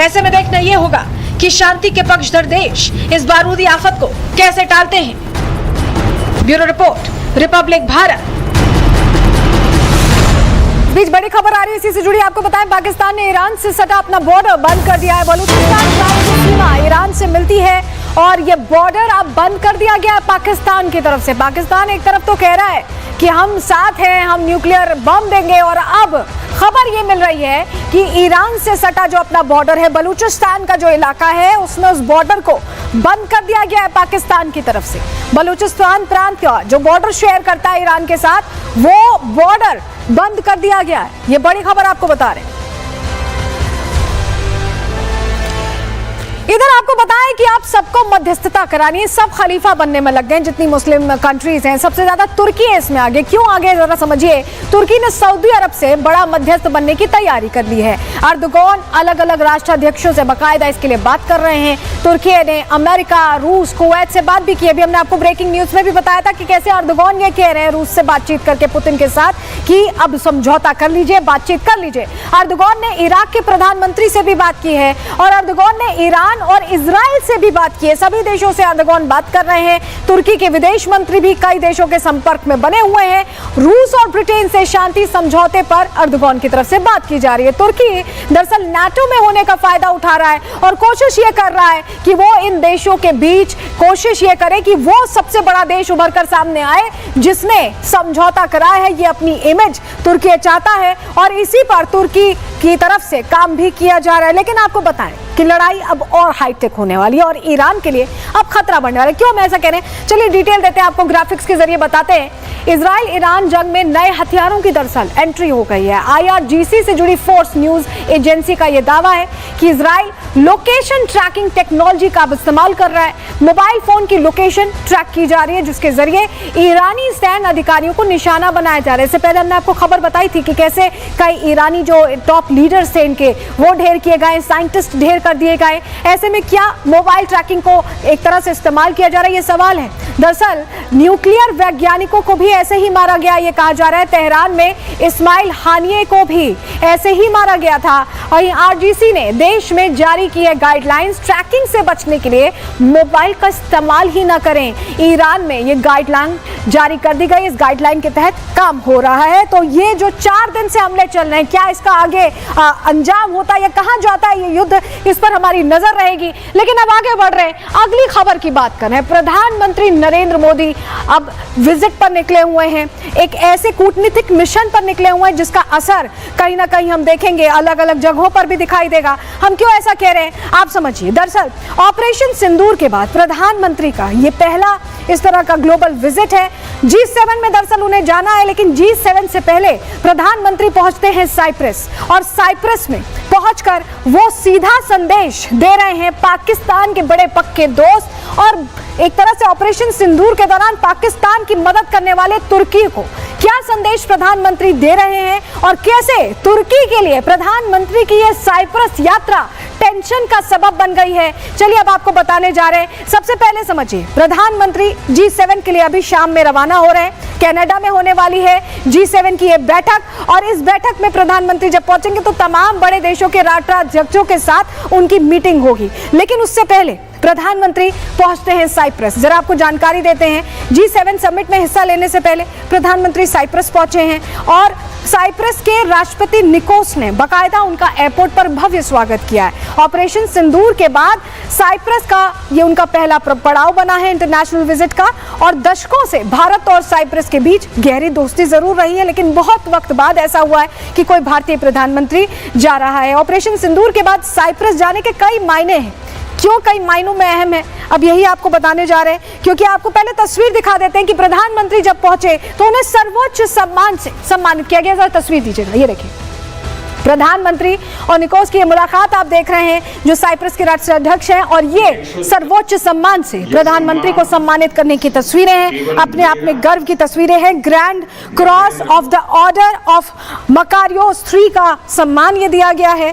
ऐसे में देखना यह होगा कि शांति के पक्षधर देश इस बारूदी आफत को कैसे टालते हैं। Bureau report, republic Bharat. बीच बड़ी खबर आ रही है, इसी से जुड़ी आपको बताएं, पाकिस्तान ने ईरान से सटा अपना बॉर्डर बंद कर दिया है। बलूचिस्तान की सीमा ईरान से मिलती है और ये बॉर्डर अब बंद कर दिया गया है पाकिस्तान की तरफ से। पाकिस्तान एक तरफ तो कह रहा है कि हम साथ हैं, हम न्यूक्लियर बम देंगे, और अब खबर ये मिल रही है कि ईरान से सटा जो अपना बॉर्डर है, बलूचिस्तान का जो इलाका है, उसमें उस बॉर्डर को बंद कर दिया गया है पाकिस्तान की तरफ से। बलूचिस्तान प्रांत का जो बॉर्डर शेयर करता है ईरान के साथ, वो बॉर्डर बंद कर दिया गया है। ये बड़ी खबर आपको बता रहे हैं। इधर आपको बताएं कि आप सबको मध्यस्थता करानी है, सब खलीफा बनने में लग गए। जितनी मुस्लिम कंट्रीज हैं, सबसे ज्यादा तुर्की है इसमें आगे। क्यों आगे, जरा समझिए। तुर्की ने सऊदी अरब से बड़ा मध्यस्थ बनने की तैयारी कर ली है। अर्दोगान अलग अलग राष्ट्राध्यक्षों से बाकायदा इसके लिए बात कर रहे हैं। तुर्की ने अमेरिका, रूस, कुवैत से बात भी की। अभी हमने आपको ब्रेकिंग न्यूज में भी बताया था कि कैसे अर्दोगान ये कह रहे हैं रूस से बातचीत करके पुतिन के साथ कि अब समझौता कर लीजिए, बातचीत कर लीजिए। अर्दोगान ने इराक के प्रधानमंत्री से भी बात की है और अर्दोगान ने ईरान और इजराइल से भी बात की है। सभी देशों से अर्दोगान बात कर रहे हैं। तुर्की के विदेश मंत्री भी कई देशों के संपर्क में बने हुए हैं। रूस और ब्रिटेन से शांति समझौते पर अर्दोगान की तरफ से बात की जा रही है। तुर्की दरअसल नाटो में होने का फायदा उठा रहा है और कोशिश ये कर रहा है कि वो इन देशों के बीच कोशिश ये करे कि वो सबसे बड़ा देश उभर कर सामने आए जिसने समझौता कराया है। ये अपनी इमेज तुर्की चाहता है और इसी पर तुर्की की तरफ से काम भी किया जा रहा है। लेकिन आपको बताएं कि लड़ाई अब और हाईटेक होने वाली है और ईरान के लिए अब खतरा बढ़ने वाला है। क्यों हम ऐसा कह रहे हैं, चलिए डिटेल देते हैं आपको, ग्राफिक्स के जरिए बताते हैं। इजराइल ईरान जंग में नए हथियारों की दरअसल एंट्री हो गई है। IRGC से जुड़ी फोर्स न्यूज एजेंसी का यह दावा है कि इजराइल लोकेशन ट्रैकिंग टेक्नोलॉजी का इस्तेमाल कर रहा है। मोबाइल फोन की लोकेशन ट्रैक की जा रही है जिसके जरिए ईरानी सैन्य अधिकारियों को निशाना बनाया जा रहा है। इससे पहले हमने आपको खबर बताई थी कि कैसे कई ईरानी जो टॉप लीडर्स थे इनके, वो ढेर किए गए, साइंटिस्ट ढेर कर दिए गए। ऐसे में क्या मोबाइल ट्रैकिंग को एक तरह से इस्तेमाल किया जा रहा है, ये सवाल है। दरअसल न्यूक्लियर वैज्ञानिकों को भी ऐसे ही मारा गया, ये कहा जा रहा है। तेहरान में इस्माइल हानिये को भी ऐसे ही मारा गया था। वहीं RGC ने देश में जारी की है गाइडलाइंस, ट्रैकिंग से बचने के लिए मोबाइल का इस्तेमाल ही ना करें। ईरान में ये गाइडलाइन जारी कर दी गई, इस गाइडलाइन के तहत काम हो रहा है। तो ये जो 4 दिन से हमले चल रहे हैं, क्या इसका आगे अंजाम होता है या कहां जाता है ये युद्ध, इस पर हमारी नजर रहेगी। लेकिन अब आगे बढ़ रहे हैं, अगली खबर की बात कर रहे हैं। प्रधानमंत्री नरेंद्र मोदी अब विजिट पर निकले हुए हैं, एक ऐसे कूटनीतिक मिशन पर निकले हुए हैं जिसका असर कहीं ना कहीं हम देखेंगे अलग अलग जगहों पर भी दिखाई देगा। हम क्यों ऐसा कह रहे हैं आप समझिए। दरअसल ऑपरेशन सिंदूर के बाद प्रधानमंत्री का ये पहला इस तरह का ग्लोबल विजिट है। G7 में दरअसल उन्हें जाना है, लेकिन G7 से पहले प्रधानमंत्री पहुंचते हैं साइप्रस, और साइप्रस में पहुंचकर वो सीधा संदेश दे रहे हैं पाकिस्तान के बड़े पक्के दोस्त और एक तरह से ऑपरेशन सिंदूर के दौरान पाकिस्तान की मदद करने वाले तुर्की को। क्या संदेश प्रधानमंत्री दे रहे हैं और कैसे तुर्की के लिए प्रधानमंत्री की यह साइप्रस यात्रा टेंशन का सबब बन गई है, चलिए अब आपको बताने जा रहे हैं। सबसे पहले समझिए, प्रधानमंत्री G7 के लिए अभी शाम में रवाना हो रहे हैं। कनाडा में होने वाली है G7 की यह बैठक, और इस बैठक में प्रधानमंत्री जब पहुंचेंगे तो तमाम बड़े देशों के राष्ट्राध्यक्षों के साथ उनकी मीटिंग होगी। लेकिन उससे पहले प्रधानमंत्री पहुंचते हैं साइप्रस। जरा आपको जानकारी देते हैं, G7 समिट में हिस्सा लेने से पहले प्रधानमंत्री साइप्रस पहुंचे हैं और साइप्रस के राष्ट्रपति निकोस ने बाकायदा उनका एयरपोर्ट पर भव्य स्वागत किया है। ऑपरेशन सिंदूर के बाद साइप्रस का ये उनका पहला पड़ाव बना है इंटरनेशनल विजिट का, और दशकों से भारत और साइप्रस के बीच गहरी दोस्ती जरूर रही है, लेकिन बहुत वक्त बाद ऐसा हुआ है कि कोई भारतीय प्रधानमंत्री जा रहा है। ऑपरेशन सिंदूर के बाद साइप्रस जाने के कई मायने हैं। क्यों कई मायनों में अहम है, अब यही आपको बताने जा रहे हैं, क्योंकि आपको पहले तस्वीर दिखा देते हैं कि प्रधानमंत्री जब पहुंचे तो उन्हें सर्वोच्च सम्मान से सम्मानित किया गया। जरा तस्वीर दीजिएगा, ये देखिए प्रधानमंत्री और निकोस की ये मुलाकात आप देख रहे हैं, जो साइप्रस के राष्ट्राध्यक्ष हैं, और ये सर्वोच्च सम्मान से प्रधानमंत्री को सम्मानित करने की तस्वीरें हैं। अपने आप में गर्व की तस्वीरें हैं। Grand cross of the order of Makarios III का सम्मान ये दिया गया है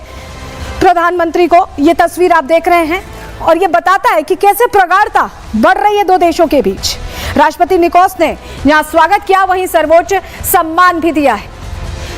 प्रधानमंत्री को। ये तस्वीर आप देख रहे हैं और ये बताता है कि कैसे प्रगाढ़ता बढ़ रही है दो देशों के बीच। राष्ट्रपति निकोस ने यहां स्वागत किया, वहीं सर्वोच्च सम्मान भी दिया है।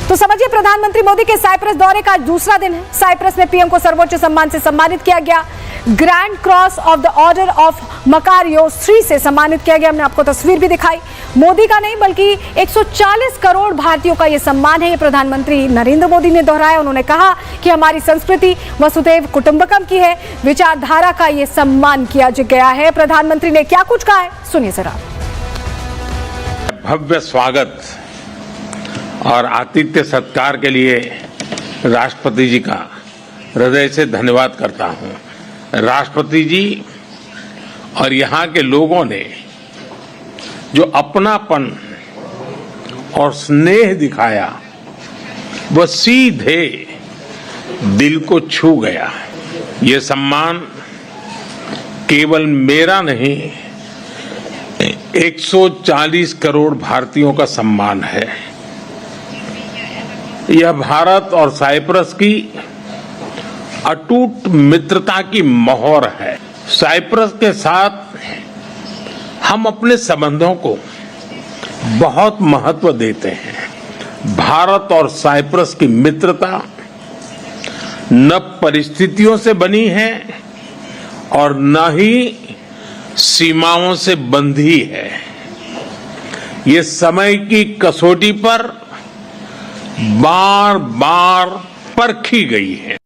तो समझिए, प्रधानमंत्री मोदी के साइप्रस दौरे का आज दूसरा दिन है। साइप्रस में पीएम को सर्वोच्च सम्मान से सम्मानित किया गया। Grand cross of the order of Makarios III से सम्मानित किया गया। हमने आपको तस्वीर भी दिखाई। मोदी का नहीं बल्कि 140 करोड़ भारतीयों का यह सम्मान है, ये प्रधानमंत्री नरेंद्र मोदी ने दोहराया। उन्होंने कहा कि हमारी संस्कृति वसुधैव कुटुंबकम की है, विचारधारा का ये सम्मान किया गया है। प्रधानमंत्री ने क्या कुछ कहा है, सुनिए जरा। भव्य स्वागत और आतिथ्य सत्कार के लिए राष्ट्रपति जी का हृदय से धन्यवाद करता हूं। राष्ट्रपति जी और यहाँ के लोगों ने जो अपनापन और स्नेह दिखाया, वह सीधे दिल को छू गया। ये सम्मान केवल मेरा नहीं, 140 करोड़ भारतीयों का सम्मान है। यह भारत और साइप्रस की अटूट मित्रता की मोहर है। साइप्रस के साथ हम अपने संबंधों को बहुत महत्व देते हैं। भारत और साइप्रस की मित्रता न परिस्थितियों से बनी है और न ही सीमाओं से बंधी है। ये समय की कसौटी पर बार बार परखी गई है।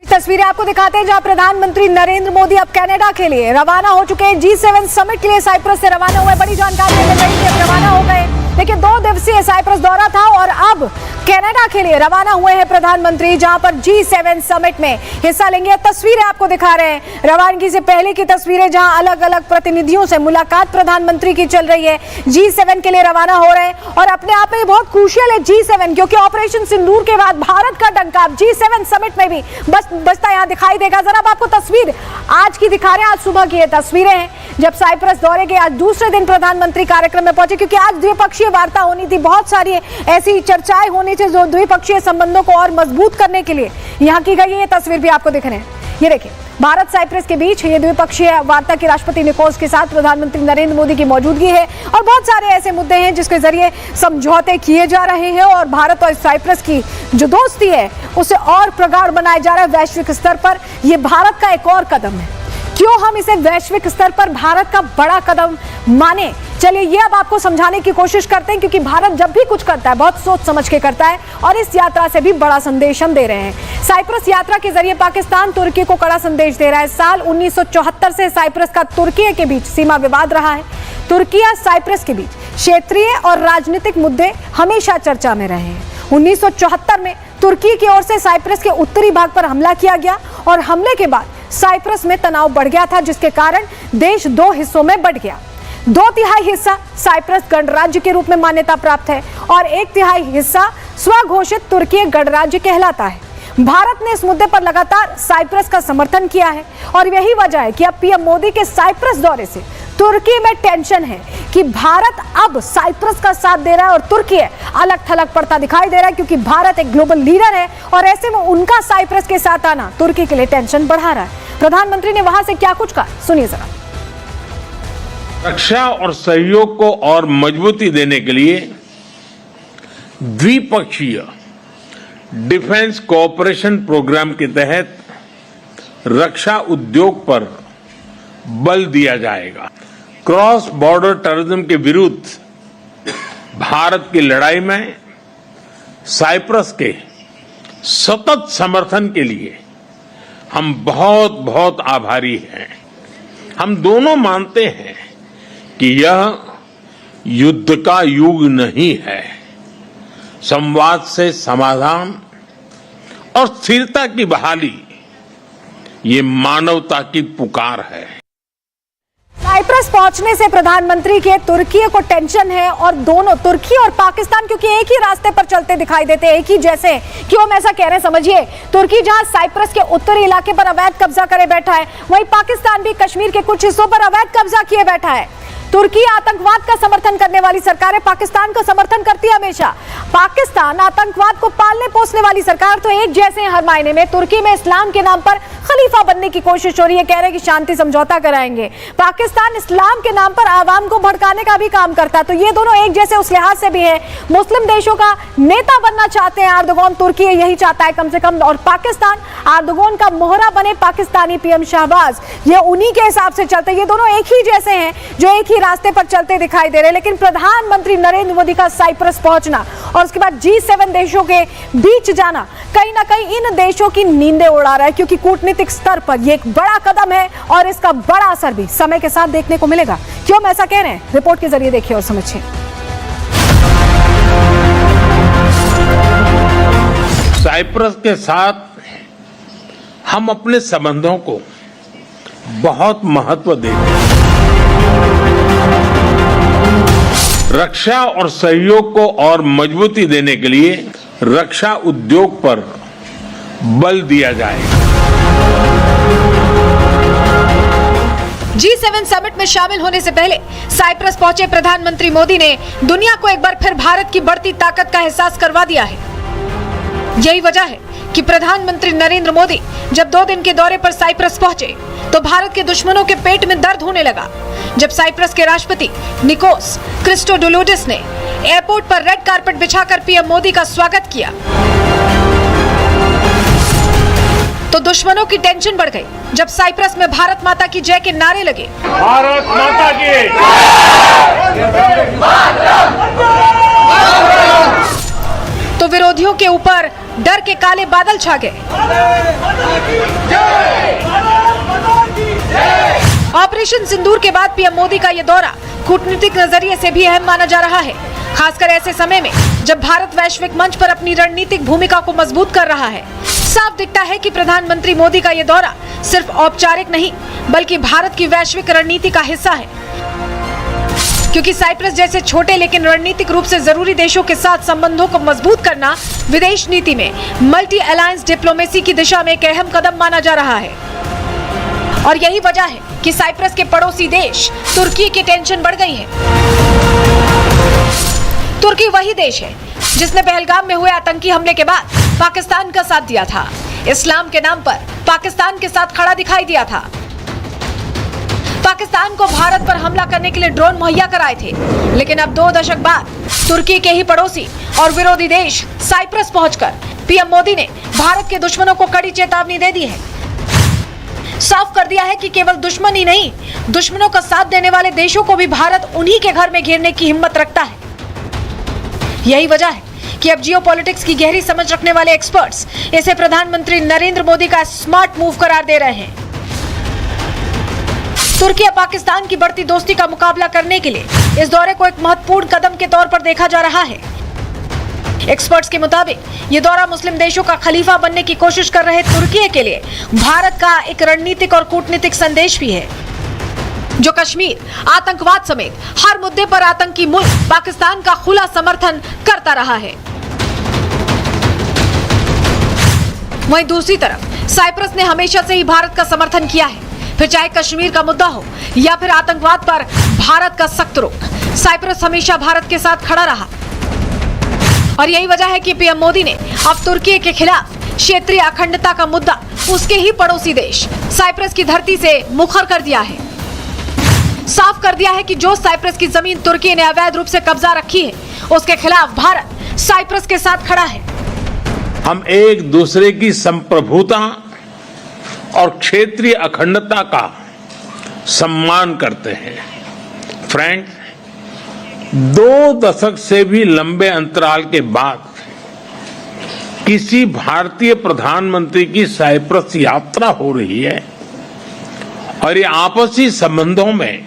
तस्वीरें आपको दिखाते हैं जहां प्रधानमंत्री नरेंद्र मोदी अब कनाडा के लिए रवाना हो चुके हैं। G7 समिट के लिए साइप्रस से रवाना हुए। बड़ी जानकारी मिल रही थी, अब रवाना हो गए। देखिए, 2 दिवसीय साइप्रस दौरा था और अब कनाडा के लिए रवाना हुए हैं प्रधानमंत्री, जहां पर G7 समिट में हिस्सा लेंगे। तस्वीरें आपको दिखा रहे हैं, रवानगी से पहले की तस्वीरें, जहां अलग अलग प्रतिनिधियों से मुलाकात प्रधानमंत्री की चल रही है। G7 के लिए रवाना हो रहे हैं और अपने आप में बहुत क्रूशियल है G7, क्योंकि ऑपरेशन सिंदूर के बाद भारत का डंका G7 समिट में भी बजता यहां दिखाई देगा। जरा अब आपको तस्वीर आज की दिखा रहे हैं। आज सुबह की ये तस्वीरें हैं जब साइप्रस दौरे के आज दूसरे दिन प्रधानमंत्री कार्यक्रम में पहुंचे, क्योंकि आज द्विपक्षीय वार्ता होनी थी। बहुत सारी ऐसी चर्चाएं होनी थी जो द्विपक्षीय संबंधों को और मजबूत करने के लिए यहां की गई। ये तस्वीर भी आपको दिख रहे हैं, ये देखिए, भारत साइप्रस के बीच ये द्विपक्षीय वार्ता की राष्ट्रपति निकोस के साथ प्रधानमंत्री नरेंद्र मोदी की मौजूदगी है और बहुत सारे ऐसे मुद्दे हैं जिसके जरिए समझौते किए जा रहे हैं और भारत और साइप्रस की जो दोस्ती है उसे और प्रगाढ़ बनाया जा रहा है वैश्विक स्तर पर। यह भारत का एक और कदम है, क्यों हम इसे वैश्विक स्तर पर भारत का बड़ा कदम माने? चलिए ये अब आपको समझाने की कोशिश करते हैं, क्योंकि भारत जब भी कुछ करता है बहुत सोच समझ के करता है और इस यात्रा से भी बड़ा संदेश हम दे रहे हैं। साइप्रस यात्रा के जरिए पाकिस्तान तुर्की को कड़ा संदेश दे रहा है। साल 1974 से साइप्रस का तुर्की के बीच सीमा विवाद रहा है। तुर्की और साइप्रस के बीच क्षेत्रीय और राजनीतिक मुद्दे हमेशा चर्चा में रहे हैं। 1974 में तुर्की की ओर से साइप्रस के उत्तरी भाग पर हमला किया गया और हमले के बाद साइप्रस में तनाव बढ़ गया था, जिसके कारण देश दो हिस्सों में बंट गया। 2/3 हिस्सा साइप्रस गणराज्य के रूप में मान्यता प्राप्त है और 1/3 हिस्सा स्वघोषित तुर्की गणराज्य कहलाता है। भारत ने इस मुद्दे पर लगातार साइप्रस का समर्थन किया है और यही वजह है कि अब पीएम मोदी के साइप्रस दौरे से तुर्की में टेंशन है कि भारत अब साइप्रस का साथ दे रहा है और तुर्की अलग थलग पड़ता दिखाई दे रहा है, क्योंकि भारत एक ग्लोबल लीडर है और ऐसे में उनका साइप्रस के साथ आना तुर्की के लिए टेंशन बढ़ा रहा है। प्रधानमंत्री ने वहां से क्या कुछ कहा, सुनिए जरा। रक्षा और सहयोग को और मजबूती देने के लिए द्विपक्षीय डिफेंस कोऑपरेशन प्रोग्राम के तहत रक्षा उद्योग पर बल दिया जाएगा। क्रॉस बॉर्डर टेररिज्म के विरुद्ध भारत की लड़ाई में साइप्रस के सतत समर्थन के लिए हम बहुत बहुत आभारी हैं। हम दोनों मानते हैं कि यह युद्ध का युग नहीं है। संवाद से समाधान और स्थिरता की बहाली ये मानवता की पुकार है। साइप्रस पहुंचने से प्रधानमंत्री के तुर्की को टेंशन है और दोनों तुर्की और पाकिस्तान क्योंकि एक ही रास्ते पर चलते दिखाई देते हैं, एक ही जैसे। क्यों हम ऐसा कह रहे हैं समझिए। तुर्की जहां साइप्रस के उत्तरी इलाके पर अवैध कब्जा करे बैठा है, वहीं पाकिस्तान भी कश्मीर के कुछ हिस्सों पर अवैध कब्जा किए बैठा है। तुर्की आतंकवाद का समर्थन करने वाली सरकार है, पाकिस्तान का समर्थन करती है हमेशा। पाकिस्तान आतंकवाद को पालने पोसने वाली सरकार, तो एक जैसे हैं हर मायने में। तुर्की में इस्लाम के नाम पर खलीफा बनने की कोशिश हो रही है, कह रहे हैं कि शांति समझौता कराएंगे। पाकिस्तान इस्लाम के नाम पर आवाम को भड़काने का भी काम करता है। तो ये दोनों एक जैसे उस लिहाज से भी है। मुस्लिम देशों का नेता बनना चाहते हैं एर्दोगान, तुर्की यही चाहता है कम से कम, और पाकिस्तान एर्दोगान का मोहरा बने पाकिस्तानी पीएम शहबाज, ये उन्हीं के हिसाब से चलते। ये दोनों एक ही जैसे हैं जो एक ही रास्ते पर चलते दिखाई दे रहे हैं। लेकिन प्रधानमंत्री नरेंद्र मोदी का साइप्रस पहुंचना और उसके बाद G7 देशों के बीच जाना कहीं ना कहीं इन देशों की नींदें उड़ा रहा है, क्योंकि कूटनीतिक स्तर पर यह एक बड़ा कदम है और इसका बड़ा असर भी समय के साथ देखने को मिलेगा। क्यों हम ऐसा कह रहे हैं, रिपोर्ट के जरिए देखिए और समझिए। साइप्रस के साथ हम अपने संबंधों को बहुत महत्व देते हैं। रक्षा और सहयोग को और मजबूती देने के लिए रक्षा उद्योग पर बल दिया जाएगा। G7 समिट में शामिल होने से पहले साइप्रस पहुंचे प्रधानमंत्री मोदी ने दुनिया को एक बार फिर भारत की बढ़ती ताकत का एहसास करवा दिया है। यही वजह है कि प्रधानमंत्री नरेंद्र मोदी जब 2 दिन के दौरे पर साइप्रस पहुंचे तो भारत के दुश्मनों के पेट में दर्द होने लगा। जब साइप्रस के राष्ट्रपति निकोस क्रिस्टोडोलुडिस ने एयरपोर्ट पर रेड कारपेट बिछाकर पीएम मोदी का स्वागत किया तो दुश्मनों की टेंशन बढ़ गई। जब साइप्रस में भारत माता की जय के नारे लगे, भारत माता की, तो विरोधियों के ऊपर डर के काले बादल छा गए। ऑपरेशन सिंदूर के बाद पीएम मोदी का यह दौरा कूटनीतिक नजरिए से भी अहम माना जा रहा है, खासकर ऐसे समय में जब भारत वैश्विक मंच पर अपनी रणनीतिक भूमिका को मजबूत कर रहा है। साफ दिखता है कि प्रधानमंत्री मोदी का यह दौरा सिर्फ औपचारिक नहीं बल्कि भारत की वैश्विक रणनीति का हिस्सा है, क्योंकि साइप्रस जैसे छोटे लेकिन रणनीतिक रूप से जरूरी देशों के साथ संबंधों को मजबूत करना विदेश नीति में मल्टी अलायंस डिप्लोमेसी की दिशा में एक अहम कदम माना जा रहा है। और यही वजह है कि साइप्रस के पड़ोसी देश तुर्की की टेंशन बढ़ गई है। तुर्की वही देश है जिसने पहलगाम में हुए आतंकी हमले के बाद पाकिस्तान का साथ दिया था, इस्लाम के नाम पर पाकिस्तान के साथ खड़ा दिखाई दिया था, पाकिस्तान को भारत पर हमला करने के लिए ड्रोन मुहैया कराए थे। लेकिन अब 2 दशक बाद तुर्की के ही पड़ोसी और विरोधी देश साइप्रस पहुंचकर पीएम मोदी ने भारत के दुश्मनों को कड़ी चेतावनी दे दी है। साफ कर दिया है कि केवल दुश्मन ही नहीं, दुश्मनों का साथ देने वाले देशों को भी भारत उन्हीं के घर में घेरने की हिम्मत रखता है। यही वजह है कि अब जियोपॉलिटिक्स की गहरी समझ रखने वाले एक्सपर्ट्स इसे प्रधानमंत्री नरेंद्र मोदी का स्मार्ट मूव करार दे रहे हैं। तुर्की और पाकिस्तान की बढ़ती दोस्ती का मुकाबला करने के लिए इस दौरे को एक महत्वपूर्ण कदम के तौर पर देखा जा रहा है। एक्सपर्ट्स के मुताबिक ये दौरा मुस्लिम देशों का खलीफा बनने की कोशिश कर रहे तुर्की के लिए भारत का एक रणनीतिक और कूटनीतिक संदेश भी है, जो कश्मीर, आतंकवाद समेत हर मुद्दे पर आतंकी मुल्क पाकिस्तान का खुला समर्थन करता रहा है। वहीं दूसरी तरफ साइप्रस ने हमेशा से ही भारत का समर्थन किया है, फिर चाहे कश्मीर का मुद्दा हो या फिर आतंकवाद पर भारत का सख्त रुख, साइप्रस हमेशा भारत के साथ खड़ा रहा। और यही वजह है कि पीएम मोदी ने अब तुर्की के खिलाफ क्षेत्रीय अखंडता का मुद्दा उसके ही पड़ोसी देश साइप्रस की धरती से मुखर कर दिया है। साफ कर दिया है कि जो साइप्रस की जमीन तुर्की ने अवैध रूप से कब्जा रखी है, उसके खिलाफ भारत साइप्रस के साथ खड़ा है। हम एक दूसरे की संप्रभुता और क्षेत्रीय अखंडता का सम्मान करते हैं। फ्रेंड्स, 2 दशक से भी लंबे अंतराल के बाद किसी भारतीय प्रधानमंत्री की साइप्रस यात्रा हो रही है और ये आपसी संबंधों में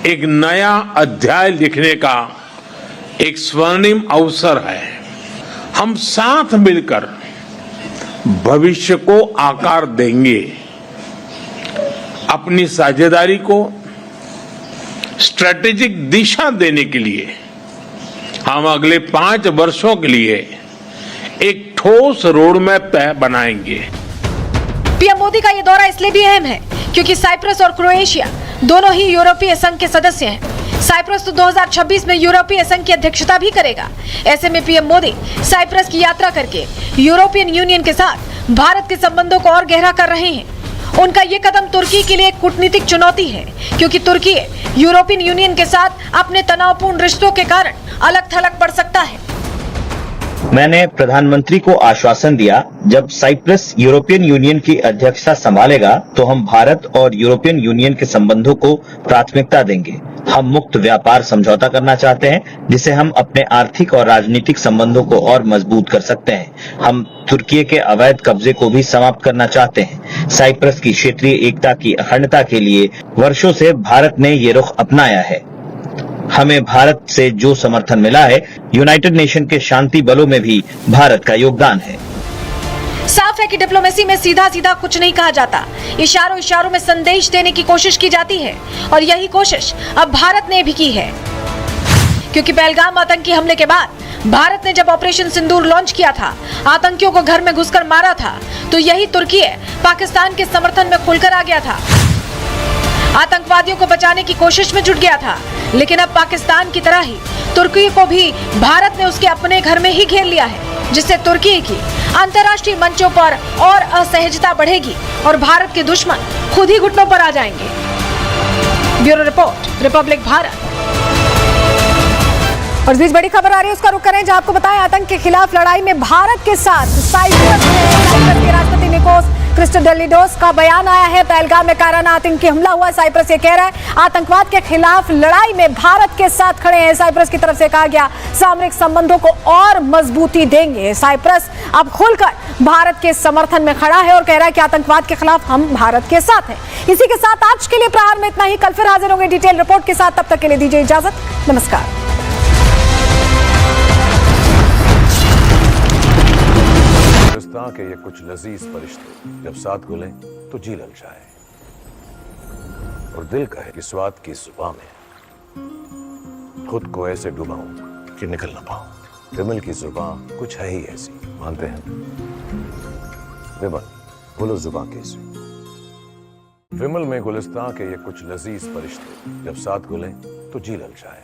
एक नया अध्याय लिखने का एक स्वर्णिम अवसर है। हम साथ मिलकर भविष्य को आकार देंगे। अपनी साझेदारी को स्ट्रेटेजिक दिशा देने के लिए हम अगले 5 वर्षों के लिए एक ठोस रोड मैप बनाएंगे। पीएम मोदी का यह दौरा इसलिए भी अहम है क्योंकि साइप्रस और क्रोएशिया दोनों ही यूरोपीय संघ के सदस्य हैं। साइप्रस तो 2026 में यूरोपीय संघ की अध्यक्षता भी करेगा। ऐसे में पीएम मोदी साइप्रस की यात्रा करके यूरोपियन यूनियन के साथ भारत के संबंधों को और गहरा कर रहे हैं। उनका ये कदम तुर्की के लिए एक कूटनीतिक चुनौती है, क्योंकि तुर्की यूरोपियन यूनियन के साथ अपने तनावपूर्ण रिश्तों के कारण अलग थलग पड़ सकता है। मैंने प्रधानमंत्री को आश्वासन दिया, जब साइप्रस यूरोपियन यूनियन की अध्यक्षता संभालेगा तो हम भारत और यूरोपियन यूनियन के संबंधों को प्राथमिकता देंगे। हम मुक्त व्यापार समझौता करना चाहते हैं, जिसे हम अपने आर्थिक और राजनीतिक संबंधों को और मजबूत कर सकते हैं। हम तुर्की के अवैध कब्जे को भी समाप्त करना चाहते हैं। साइप्रस की क्षेत्रीय एकता की अखंडता के लिए वर्षों से भारत ने ये रुख अपनाया है। हमें भारत से जो समर्थन मिला है, यूनाइटेड नेशन के शांति बलों में भी भारत का योगदान है। साफ है कि डिप्लोमेसी में सीधा सीधा कुछ नहीं कहा जाता, इशारों इशारों में संदेश देने की कोशिश की जाती है, और यही कोशिश अब भारत ने भी की है। क्योंकि पहलगाम आतंकी हमले के बाद भारत ने जब ऑपरेशन सिंदूर लॉन्च किया था, आतंकियों को घर में घुसकर मारा था, तो यही तुर्की पाकिस्तान के समर्थन में खुलकर आ गया था, आतंकवादियों को बचाने की कोशिश में जुट गया था। लेकिन अब पाकिस्तान की तरह ही तुर्की को भी भारत ने उसके अपने घर में ही घेर लिया है, जिससे तुर्की की अंतर्राष्ट्रीय मंचों पर और असहजता बढ़ेगी और भारत के दुश्मन खुद ही घुटनों पर आ जाएंगे। Bureau report, republic Bharat. और इस बीच बड़ी खबर आ रही है, उसका रुख करें, जहां आपको बताएं आतंक के खिलाफ लड़ाई में भारत के साथ साइप्रस के राष्ट्रपति निकोस क्रिस्टोडेलिडोस का बयान आया है। पहलगाम में काराना आतंकी हमला हुआ, साइप्रस ये कह रहा है आतंकवाद के खिलाफ लड़ाई में भारत के साथ खड़े हैं। साइप्रस की तरफ से कहा गया सामरिक संबंधों को और मजबूती देंगे। साइप्रस अब खुलकर भारत के समर्थन में खड़ा है और कह रहा है कि आतंकवाद के खिलाफ हम भारत के साथ हैं। इसी के साथ आज के लिए प्रहार में इतना ही। कल फिर हाजिर होंगे डिटेल रिपोर्ट के साथ, तब तक के लिए दीजिए इजाजत, नमस्कार। के ये कुछ लजीज फरिश्ते जब साथ घुलें तो जी ललचाए और दिल कहे कि स्वाद की जुबान में खुद को ऐसे डुबाऊं कि निकल ना पाऊं। विमल की जुबान कुछ है ही ऐसी, मानते हैं विमल, बोलो जुबान कैसी। विमल में गुलिस्तां के ये कुछ लजीज फरिश्ते जब साथ घुलें तो जी ललचाए।